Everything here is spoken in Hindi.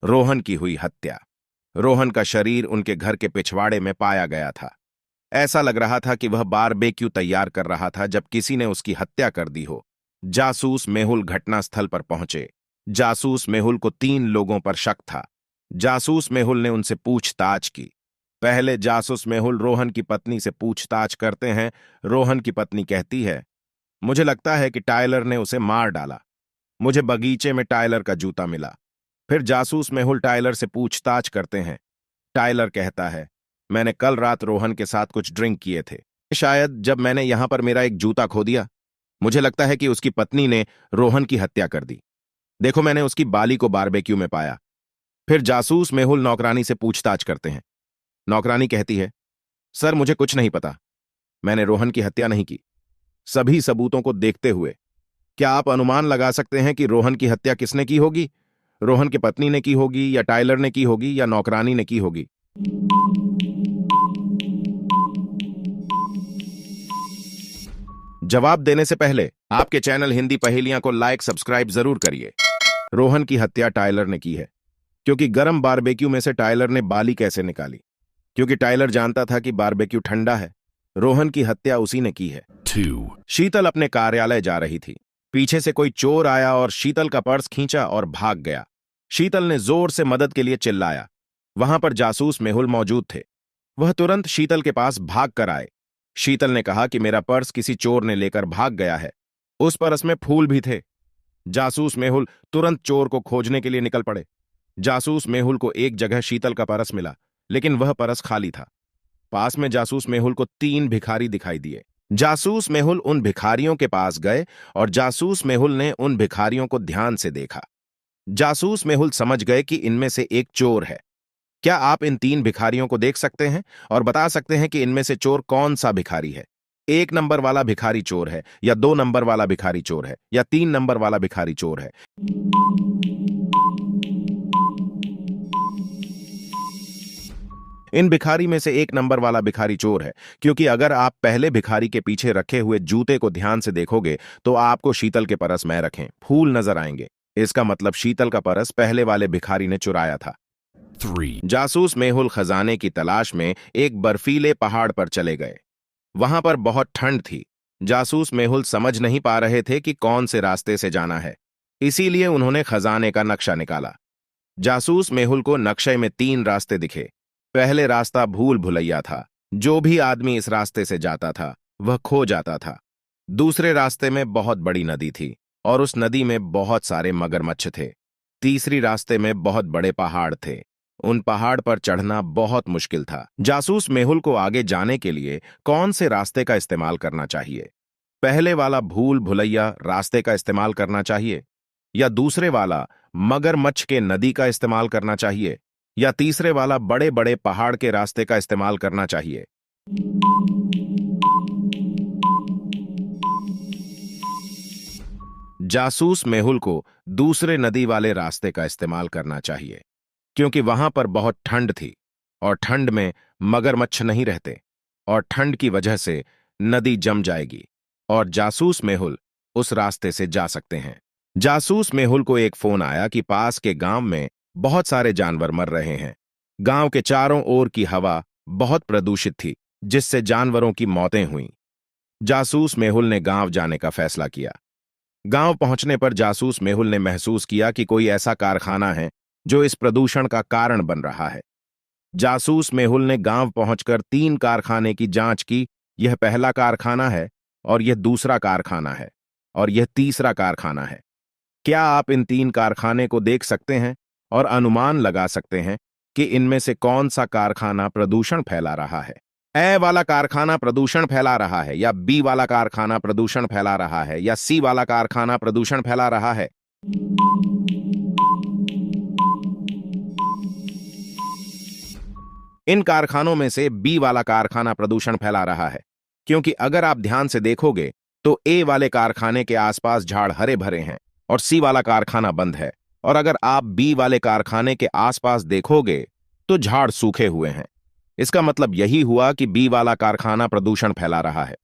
रोहन की हुई हत्या। रोहन का शरीर उनके घर के पिछवाड़े में पाया गया था। ऐसा लग रहा था कि वह बारबेक्यू तैयार कर रहा था जब किसी ने उसकी हत्या कर दी हो। जासूस मेहुल घटनास्थल पर पहुंचे। जासूस मेहुल को 3 लोगों पर शक था। जासूस मेहुल ने उनसे पूछताछ की। पहले जासूस मेहुल रोहन की पत्नी से पूछताछ करते हैं। रोहन की पत्नी कहती है, मुझे लगता है कि टायलर ने उसे मार डाला। मुझे बगीचे में टायलर का जूता मिला। फिर जासूस मेहुल टायलर से पूछताछ करते हैं। टायलर कहता है, मैंने कल रात रोहन के साथ कुछ ड्रिंक किए थे, शायद जब मैंने यहां पर मेरा एक जूता खो दिया। मुझे लगता है कि उसकी पत्नी ने रोहन की हत्या कर दी। देखो, मैंने उसकी बाली को बारबेक्यू में पाया। फिर जासूस मेहुल नौकरानी से पूछताछ करते हैं। नौकरानी कहती है, सर मुझे कुछ नहीं पता, मैंने रोहन की हत्या नहीं की। सभी सबूतों को देखते हुए क्या आप अनुमान लगा सकते हैं कि रोहन की हत्या किसने की होगी? रोहन की पत्नी ने की होगी, या टायलर ने की होगी, या नौकरानी ने की होगी? जवाब देने से पहले आपके चैनल हिंदी पहेलियां को लाइक सब्सक्राइब जरूर करिए। रोहन की हत्या टायलर ने की है। क्योंकि गर्म बारबेक्यू में से टायलर ने बाली कैसे निकाली? क्योंकि टायलर जानता था कि बारबेक्यू ठंडा है। रोहन की हत्या उसी ने की है। 2 शीतल अपने कार्यालय जा रही थी। पीछे से कोई चोर आया और शीतल का पर्स खींचा और भाग गया। शीतल ने जोर से मदद के लिए चिल्लाया। वहां पर जासूस मेहुल मौजूद थे। वह तुरंत शीतल के पास भाग कर आए। शीतल ने कहा कि मेरा पर्स किसी चोर ने लेकर भाग गया है। उस पर्स में फूल भी थे। जासूस मेहुल तुरंत चोर को खोजने के लिए निकल पड़े। जासूस मेहुल को एक जगह शीतल का पर्स मिला, लेकिन वह पर्स खाली था। पास में जासूस मेहुल को 3 भिखारी दिखाई दिए। जासूस मेहुल उन भिखारियों के पास गए और जासूस मेहुल ने उन भिखारियों को ध्यान से देखा। जासूस मेहुल समझ गए कि इनमें से एक चोर है। क्या आप इन 3 भिखारियों को देख सकते हैं और बता सकते हैं कि इनमें से चोर कौन सा भिखारी है? 1 नंबर वाला भिखारी चोर है, या 2 नंबर वाला भिखारी चोर है, या 3 नंबर वाला भिखारी चोर है? इन भिखारी में से 1 नंबर वाला भिखारी चोर है, क्योंकि अगर आप पहले भिखारी के पीछे रखे हुए जूते को ध्यान से देखोगे तो आपको शीतल के परस में रखें फूल नजर आएंगे। इसका मतलब शीतल का परस पहले वाले भिखारी ने चुराया था। 3 जासूस मेहुल खजाने की तलाश में एक बर्फीले पहाड़ पर चले गए। वहां पर बहुत ठंड थी। जासूस मेहुल समझ नहीं पा रहे थे कि कौन से रास्ते से जाना है, इसीलिए उन्होंने खजाने का नक्शा निकाला। जासूस मेहुल को नक्शे में 3 रास्ते दिखे। पहले रास्ता भूल भुलैया था। जो भी आदमी इस रास्ते से जाता था वह खो जाता था। दूसरे रास्ते में बहुत बड़ी नदी थी और उस नदी में बहुत सारे मगरमच्छ थे। तीसरी रास्ते में बहुत बड़े पहाड़ थे। उन पहाड़ पर चढ़ना बहुत मुश्किल था। जासूस मेहुल को आगे जाने के लिए कौन से रास्ते का इस्तेमाल करना चाहिए? पहले वाला भूल भुलैया रास्ते का इस्तेमाल करना चाहिए, या दूसरे वाला मगरमच्छ के नदी का इस्तेमाल करना चाहिए, या तीसरे वाला बड़े बड़े पहाड़ के रास्ते का इस्तेमाल करना चाहिए? जासूस मेहुल को दूसरे नदी वाले रास्ते का इस्तेमाल करना चाहिए, क्योंकि वहां पर बहुत ठंड थी और ठंड में मगरमच्छ नहीं रहते और ठंड की वजह से नदी जम जाएगी और जासूस मेहुल उस रास्ते से जा सकते हैं। जासूस मेहुल को एक फोन आया कि पास के गांव में बहुत सारे जानवर मर रहे हैं। गांव के चारों ओर की हवा बहुत प्रदूषित थी, जिससे जानवरों की मौतें हुईं। जासूस मेहुल ने गांव जाने का फैसला किया। गांव पहुंचने पर जासूस मेहुल ने महसूस किया कि कोई ऐसा कारखाना है जो इस प्रदूषण का कारण बन रहा है। जासूस मेहुल ने गांव पहुंचकर 3 कारखाने की जांच की। यह पहला कारखाना है, और यह दूसरा कारखाना है, और यह तीसरा कारखाना है। क्या आप इन 3 कारखाने को देख सकते हैं और अनुमान लगा सकते हैं कि इनमें से कौन सा कारखाना प्रदूषण फैला रहा है? ए वाला कारखाना प्रदूषण फैला रहा है, या बी वाला कारखाना प्रदूषण फैला रहा है, या सी वाला कारखाना प्रदूषण फैला रहा है? इन कारखानों में से बी वाला कारखाना प्रदूषण फैला रहा है, क्योंकि अगर आप ध्यान से देखोगे तो ए वाले कारखाने के आसपास झाड़ हरे भरे हैं और सी वाला कारखाना बंद है, और अगर आप बी वाले कारखाने के आसपास देखोगे तो झाड़ सूखे हुए हैं। इसका मतलब यही हुआ कि बी वाला कारखाना प्रदूषण फैला रहा है।